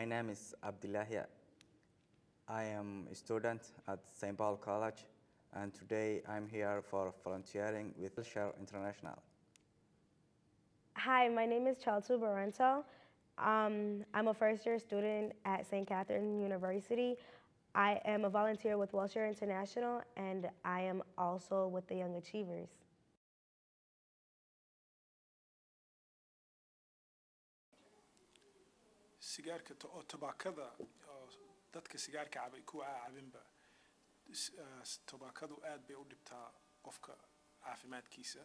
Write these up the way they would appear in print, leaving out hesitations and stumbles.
My name is Abdullahi. I am a student at St. Paul College, and today I'm here for volunteering with Share International. Hi, my name is Chaltu Barento. I'm a first-year student at St. Catherine University. I am a volunteer with Welshare International, and I am also with the Young Achievers. sigaarka oo tabaakada oo dadka sigaarka cabay kuwa cabinba tabaakadu aad bay u dhibtaa qofka caafimaadkiisa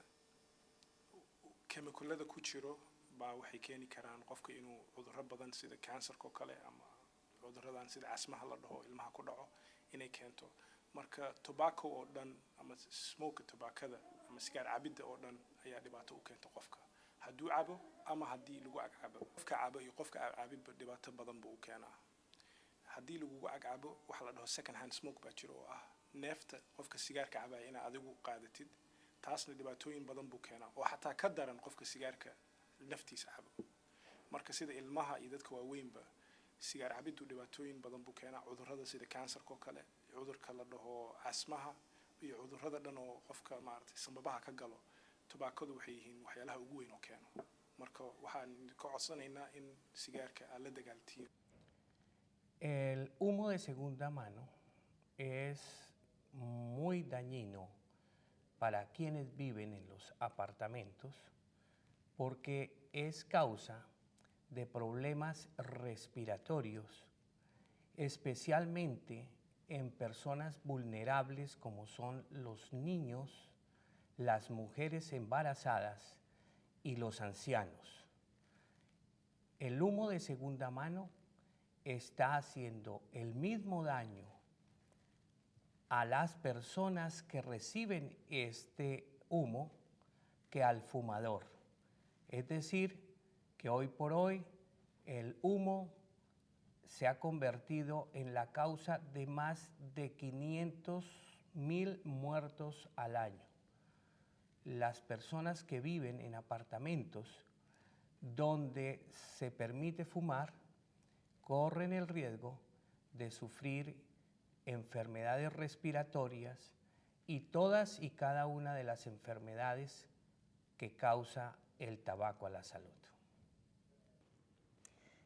chemicalada ku jiro baa waxay keeni karaan qofka inuu cudurro badan sida kansarka kale ama cudurradan sida asmaha la dhaho ilmaha ku dhaco inay keento marka tobacco oo dhan ama smoke tabaakada ama sigaar cabida oo dhan ayaa dhibaato u keenta qofka hadduu cabo ama haddii lagu agcabo qofka cabo iyo qofka cabinba dhibaato badan buu u keenaa haddii lagu agcabo waxa la dhaho second hand smoke baa jiro oo ah neefta qofka sigaarka cabaya inaad adigu qaadatid taasna dhibaatooyin badan buu keenaa oo xataa ka daran qofka sigaarka naftiisa cabo marka sida ilmaha iyo dadka waaweynba sigaar cabiddu dhibaatooyin badan buu keenaa cudurrada sida kansarka oo kale cudurka la dhaho asmaha iyo cudurrada dhan oo qofka maaragtay sanbabaha ka galo tabaakadu waxay yihiin waxyaalaha ugu weyn oo keeno marka waxaan ka codsanaynaa in sigaarka aan la dagaaltiyo. El humo de segunda mano es muy dañino para quienes viven en los apartamentos porque es causa de problemas respiratorios, especialmente en personas vulnerables como son los niños, las mujeres embarazadas y los ancianos. El humo de segunda mano está haciendo el mismo daño a las personas que reciben este humo que al fumador. Es decir, que hoy por hoy el humo se ha convertido en la causa de más de 500,000 muertos al año. Las personas que viven en apartamentos donde se permite fumar corren el riesgo de sufrir enfermedades respiratorias y todas y cada una de las enfermedades que causa el tabaco a la salud.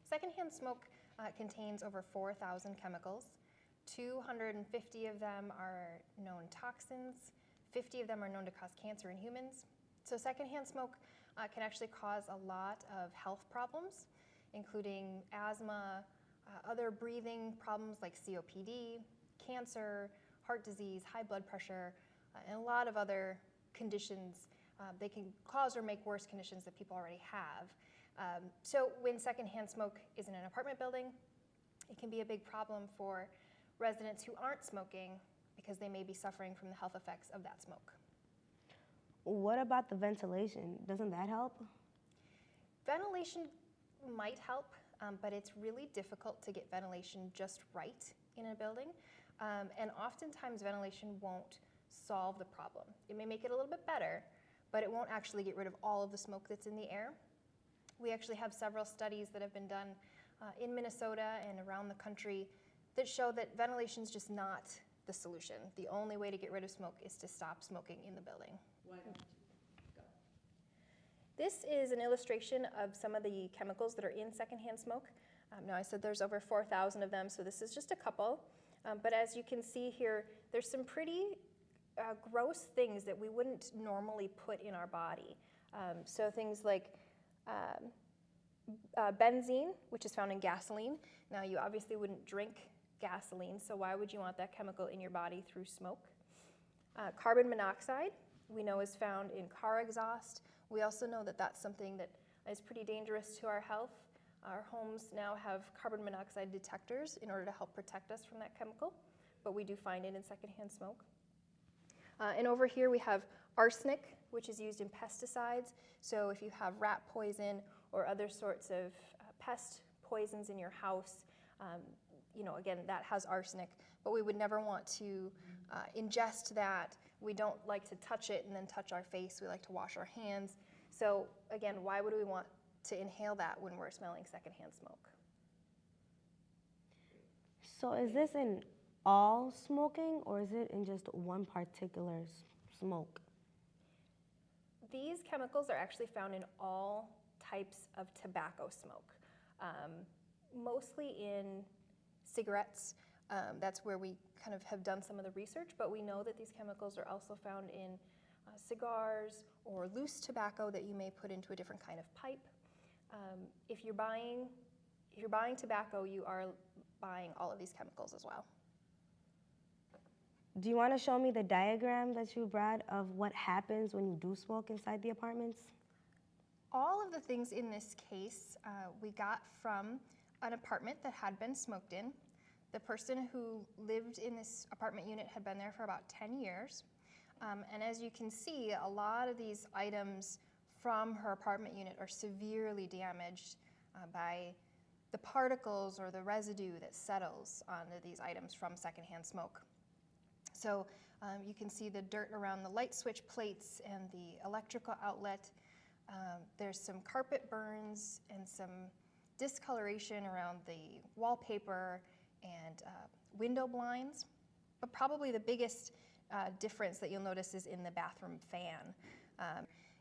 Secondhand smoke contains over 4,000 chemicals. 250 of them are known toxins. 50 of them are known to cause cancer in humans. So secondhand smoke can actually cause a lot of health problems, including asthma, other breathing problems like COPD, cancer, heart disease, high blood pressure, and a lot of other conditions. They can cause or make worse conditions that people already have. So when secondhand smoke is in an apartment building, it can be a big problem for residents who aren't smoking because they may be suffering from the health effects of that smoke. What about the ventilation? Doesn't that help? Ventilation might help, but it's really difficult to get ventilation just right in a building. And oftentimes ventilation won't solve the problem. It may make it a little bit better, but it won't actually get rid of all of the smoke that's in the air. We actually have several studies that have been done in Minnesota and around the country that show that ventilation is just not the solution. The only way to get rid of smoke is to stop smoking in the building. Why don't you go? This is an illustration of some of the chemicals that are in secondhand smoke. Now I said there's over 4,000 of them, so this is just a couple. But as you can see here, there's some pretty gross things that we wouldn't normally put in our body. So things like benzene, which is found in gasoline. Now you obviously wouldn't drink gasoline, so why would you want that chemical in your body through smoke? Carbon monoxide, we know is found in car exhaust. We also know that that's something that is pretty dangerous to our health. Our homes now have carbon monoxide detectors in order to help protect us from that chemical, but we do find it in secondhand smoke. And over here we have arsenic, which is used in pesticides. So if you have rat poison or other sorts of pest poisons in your house, you know, again, that has arsenic, but we would never want to ingest that. We don't like to touch it and then touch our face. We like to wash our hands. So again, why would we want to inhale that when we're smelling secondhand smoke? So is this in all smoking or is it in just one particular smoke? These chemicals are actually found in all types of tobacco smoke, mostly in cigarettes. That's where we kind of have done some of the research, but we know that these chemicals are also found in cigars or loose tobacco that you may put into a different kind of pipe. If you're buying tobacco, you are buying all of these chemicals as well. Do you want to show me the diagram that you brought of what happens when you do smoke inside the apartments? All of the things in this case we got from an apartment that had been smoked in. The person who lived in this apartment unit had been there for about 10 years. And as you can see, a lot of these items from her apartment unit are severely damaged by the particles or the residue that settles onto these items from secondhand smoke. So you can see the dirt around the light switch plates and the electrical outlet. There's some carpet burns and some discoloration around the wallpaper and window blinds. But probably the biggest difference that you'll notice is in the bathroom fan.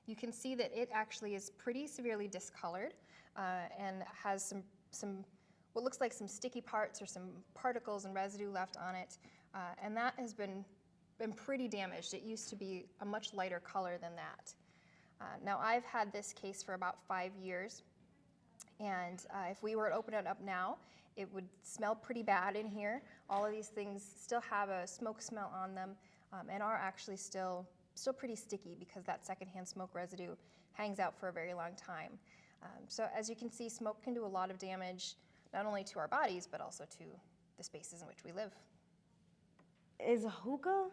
You can see that it actually is pretty severely discolored and has some what looks like some sticky parts or some particles and residue left on it. And that has been pretty damaged. It used to be a much lighter color than that. Now I've had this case for about 5 years, and if we were to open it up now, it would smell pretty bad in here. All of these things still have a smoke smell on them and are actually still pretty sticky because that secondhand smoke residue hangs out for a very long time. So as you can see, smoke can do a lot of damage, not only to our bodies, but also to the spaces in which we live. Is hookah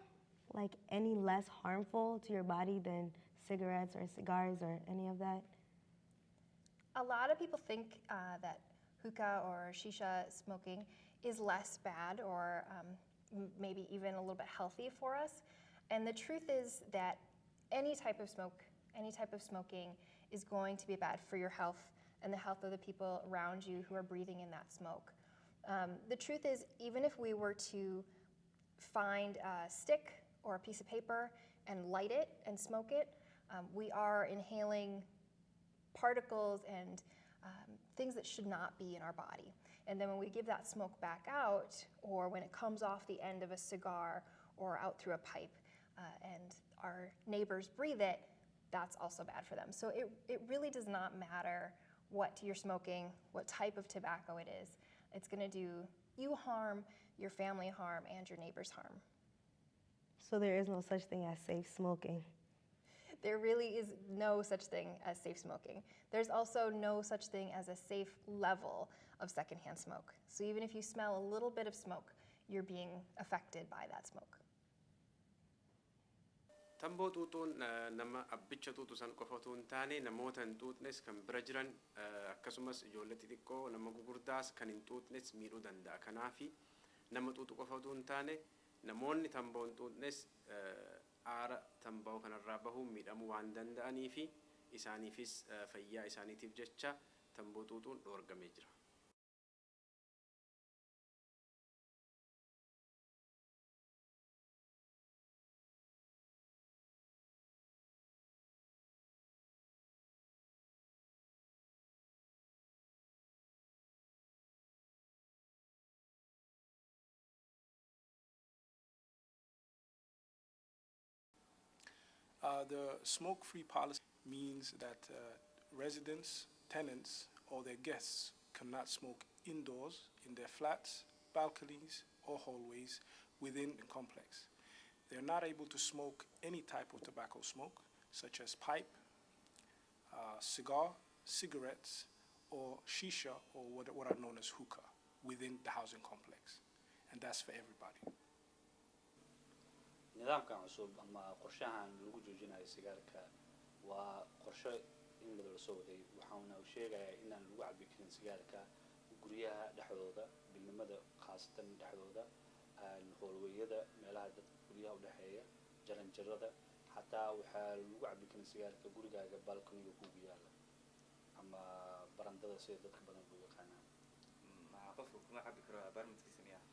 like any less harmful to your body than cigarettes or cigars or any of that? A lot of people think that hookah or shisha smoking is less bad or maybe even a little bit healthy for us. And the truth is that any type of smoking is going to be bad for your health and the health of the people around you who are breathing in that smoke. The truth is, even if we were to find a stick or a piece of paper and light it and smoke it, we are inhaling particles and things that should not be in our body. And then when we give that smoke back out, or when it comes off the end of a cigar or out through a pipe, and our neighbors breathe it, that's also bad for them. So it really does not matter what you're smoking, what type of tobacco it is. It's going to do you harm, your family harm, and your neighbors harm. So there is no such thing as safe smoking? There really is no such thing as safe smoking. There's also no such thing as a safe level of secondhand smoke. So even if you smell a little bit of smoke, you're being affected by that smoke. Tamboo xuuxuun nama abbicha xuuxu san qofa otoo hin taane namoota hin xuuxnes kan bira jiran akkasumas ijoollee xixiqqoo nama gugurdaas kan hin xuuxnes miidhuu danda'a. Kanaafi nama xuuxu qofa otoo hin taane namoonni tamboo hin xuuxnes aara tamboo kanarraa bahuun miidhamuu waan danda'aniifi isaaniifis fayyaa isaaniitiif jecha tamboo xuuxuun dhoorgamee jira. The smoke-free policy means that residents, tenants, or their guests cannot smoke indoors in their flats, balconies, or hallways within the complex. They're not able to smoke any type of tobacco smoke, such as pipe, cigar, cigarettes, or shisha, or what are known as hookah, within the housing complex. And that's for everybody. nidaamkan cusub ama qorshahan lagu joojinayo sigaarka waa qorshe in muddo la soo waday waxaana uu sheegayaa in aan lagu cabbi karin sigaarka guryaha dhexdooda bilnimada khaasatan dhexdooda howlweeyada meelaha dadka guryaha u dhaxeeya jaranjarada xataa waxaa lagu cabbi karin sigaarka gurigaaga balcony kugu yaala ama barandada sida dadka badan u yaqaanaan ma qofku kuma cabbi karo apartmentkiisa miyaa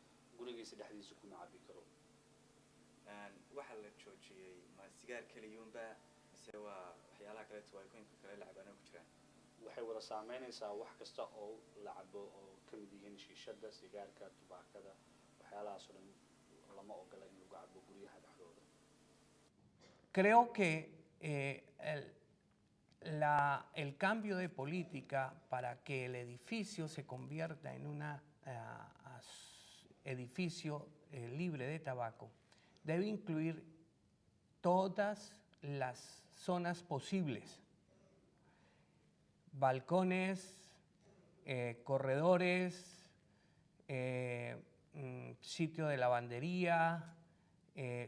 gurigiisa dhexdiisa kuma cabi karo. waxa la joojiyay ma sigaar kaliyuunba mise waa waxyaalaha kale tuwaakooyinka kale la cabana ku jiraan? waxay wada saameynaysaa wax kasta oo la cabo oo ka mid yihiin shiishada, sigaarka, tubaakada, waxyaalahaas oo dhan lama ogola in lagu cabo guryaha dhexdooda. Creo que el cambio de política para que el edificio se convierta en un edificio libre de tabaco debe incluir todas las zonas posibles: balcones, corredores, sitio de lavandería,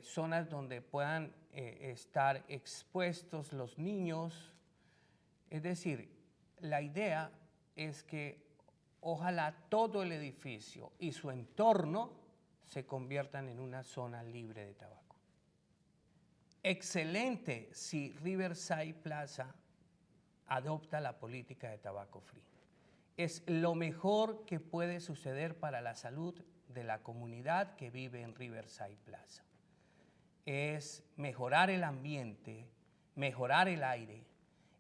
zonas donde puedan estar expuestos los niños. Es decir, la idea es que ojalá todo el edificio y su entorno se conviertan en una zona libre de tabaco. Excelente si Riverside Plaza adopta la política de tabaco free. Es lo mejor que puede suceder para la salud de la comunidad que vive en Riverside Plaza. Es mejorar el ambiente, mejorar el aire,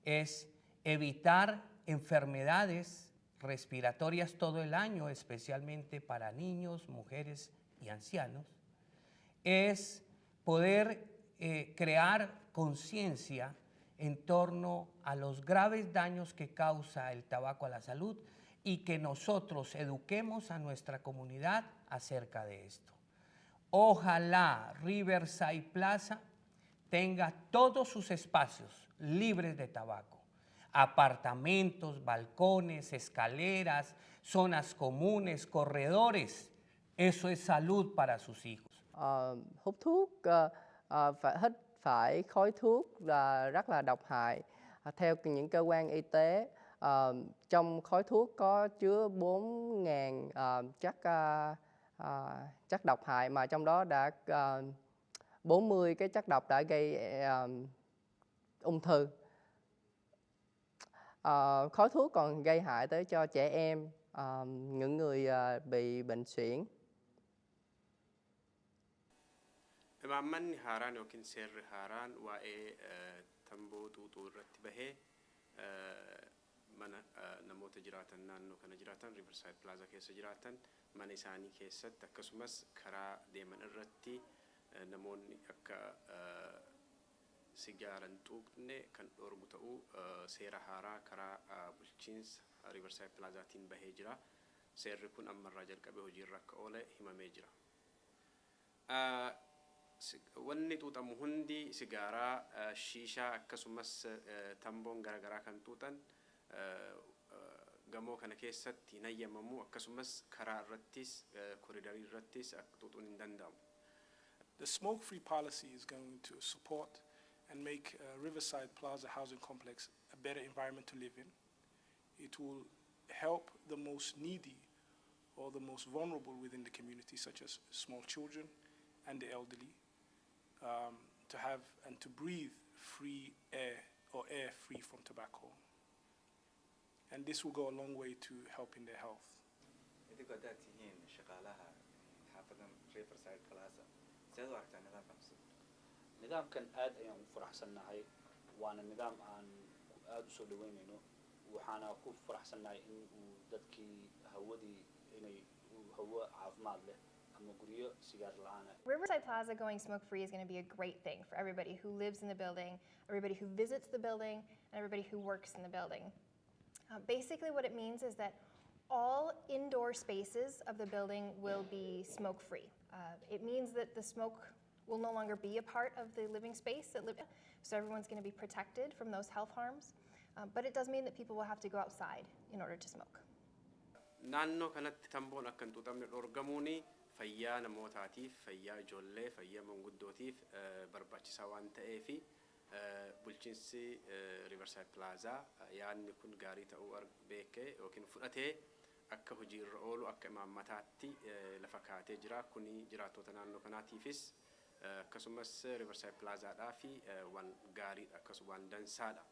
es evitar enfermedades respiratorias todo el año, especialmente para niños, mujeres y ancianos. Es poder crear conciencia en torno a los graves daños que causa el tabaco a la salud y que nosotros eduquemos a nuestra comunidad acerca de esto. Ojalá Riverside Plaza tenga todos sus espacios libres de tabaco: apartamentos, balcones, escaleras, zonas comunes, corredores. Eso es salud para sus hijos. Hút thuốc phải khói thuốc là rất là độc hại. Theo những cơ quan y tế, trong khói thuốc có chứa 4.000 chất độc hại, mà trong đó đã 40 cái chất độc đã gây ung thư. Khói thuốc còn gây hại tới cho trẻ em, những người bị bệnh suyễn. Imaammanni haaraan yookiin seerri haaraan waa'ee tamboo xuuxuu irratti bahee mana namoota jiraatan naannoo kana jiraatan Riverside Plaza keessa jiraatan mana isaanii keessatti akkasumas karaa deeman irratti namoonni akka sigaaran xuuxne kan dhorgu ta'uu seera haaraa karaa bulchiinsa Riverside Plazaatiin bahee jira. Seerri kun ammarraa jalqabee hojiirra akka oole himamee jira. Wanni xuuxamu hundi sigaaraa, shiishaa akkasumas tamboon garaagaraa kan xuuxan gamoo kana keessatti hin hayyamamu, akkasumas karaa irrattis koriidarii irrattis xuuxuun hin danda'amu. The smoke-free policy is going to support and make Riverside Plaza housing complex a better environment to live in. It will help the most needy or the most vulnerable within the community, such as small children and the elderly, to have and to breathe free air or air free from tobacco. And this will go a long way to helping their health. nidaamkan aad ayaan u faraxsannahay, waana nidaam aan aad u soo dhaweynayno, waxaana ku faraxsannahay in uu dadkii hawadii inay hawo caafimaad leh ama guryo sigaar la'aan ah. Riverside Plaza going smoke-free is going to be a great thing for everybody who lives in the building, everybody who visits the building, and everybody who works in the building. Basically what it means is that all indoor spaces of the building will be smoke-free. It means that the smoke will no longer be a part of the living space, so everyone's going to be protected from those health harms. But it does mean that people will have to go outside in order to smoke. Naannoo kanatti tamboon akka hin xuuxamne dhorgamuuni fayyaa namootaatiif, fayyaa ijoollee, fayyaa manguddootiif barbaachisaa waan ta'eefi bulchiinsi Riverside Plaza yaadni kun gaarii ta'uu beekee yookiin fudhatee akka hojiirra oolu akka imaammataatti lafa kaatee jira. Kuni jiraattota naannoo kanaatiifis akkasumas Riverside Plazaadhaa fi waan gaariidha, akkasumas waan dansaadha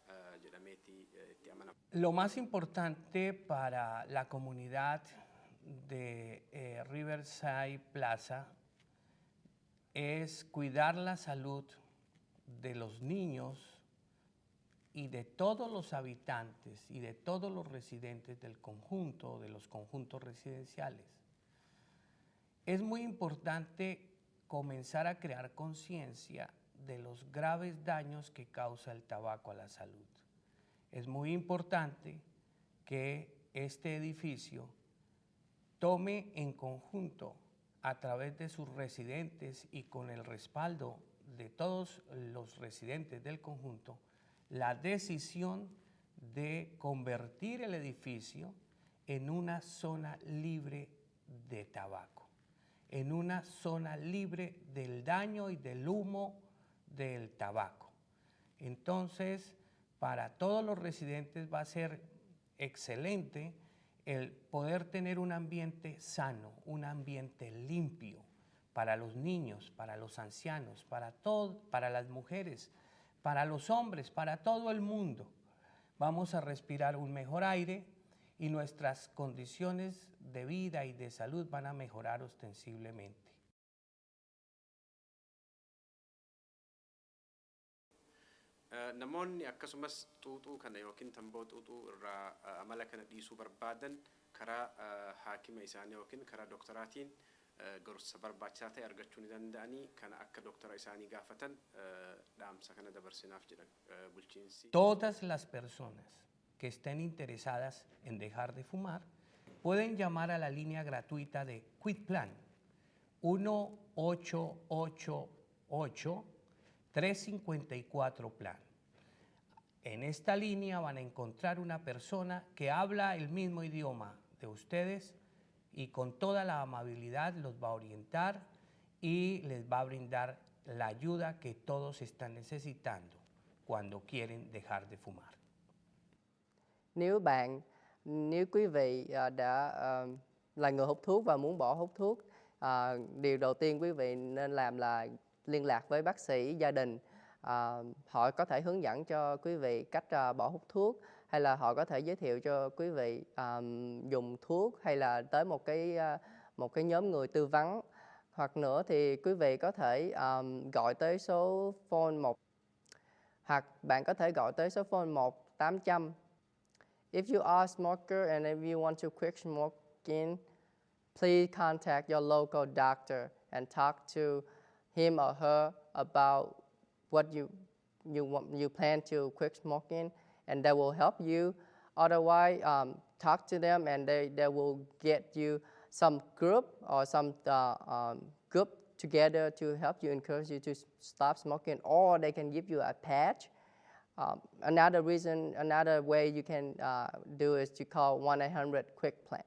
jedhameetti itti amanama. Lo más importante para la comunidad de Riverside Plaza es cuidar la salud de los niños y de todos los habitantes y de todos los residentes del conjunto, de los conjuntos residenciales. Es muy importante comenzar a crear conciencia de los graves daños que causa el tabaco a la salud. Es muy importante que este edificio tome en conjunto, a través de sus residentes y con el respaldo de todos los residentes del conjunto, la decisión de convertir el edificio en una zona libre de tabaco, en una zona libre del daño y del humo del tabaco. Entonces, para todos los residentes va a ser excelente el poder tener un ambiente sano, un ambiente limpio para los niños, para los ancianos, para las mujeres, para los hombres, para todo el mundo. Vamos a respirar un mejor aire y nuestras condiciones de vida y de salud van a mejorar ostensiblemente. Namoonni akkasumas xuuxuu kana yookiin tamboo xuuxuu irraa amala kana dhiisuu barbaadan karaa haakima isaanii yookiin karaa doktoraatiin gorsa barbaachisaa ta'e argachuu ni danda'anii kana akka doktora isaanii gaafatan dhaamsa kana dabarsinaaf jedhan bulchiinsi. Todas las personas que estén interesadas en dejar de fumar pueden llamar a la línea gratuita de Quit Plan 1-888-354 Plan. En esta línea van a encontrar una persona que habla el mismo idioma de ustedes y con toda la amabilidad los va a orientar y les va a brindar la ayuda que todos están necesitando cuando quieren dejar de fumar. Nếu quý vị là người hút thuốc và muốn bỏ hút thuốc, điều đầu tiên quý vị nên làm là liên lạc với bác sĩ gia đình. Họ có thể hướng dẫn cho quý vị cách bỏ hút thuốc, hay là họ có thể giới thiệu cho quý vị dùng thuốc, hay là tới một cái nhóm người tư vấn. Hoặc nữa thì quý vị có thể gọi tới số phone 1, hoặc bạn có thể gọi tới số phone 1-800. If you are a smoker and if you want to quit smoking, please contact your local doctor and talk to him or her about what you plan to quit smoking, and they will help you. Otherwise, talk to them and they will get you some group or some group together to help you, encourage you to stop smoking, or they can give you a patch. Another way you can do is to call 1-800-QUIT-PLAN.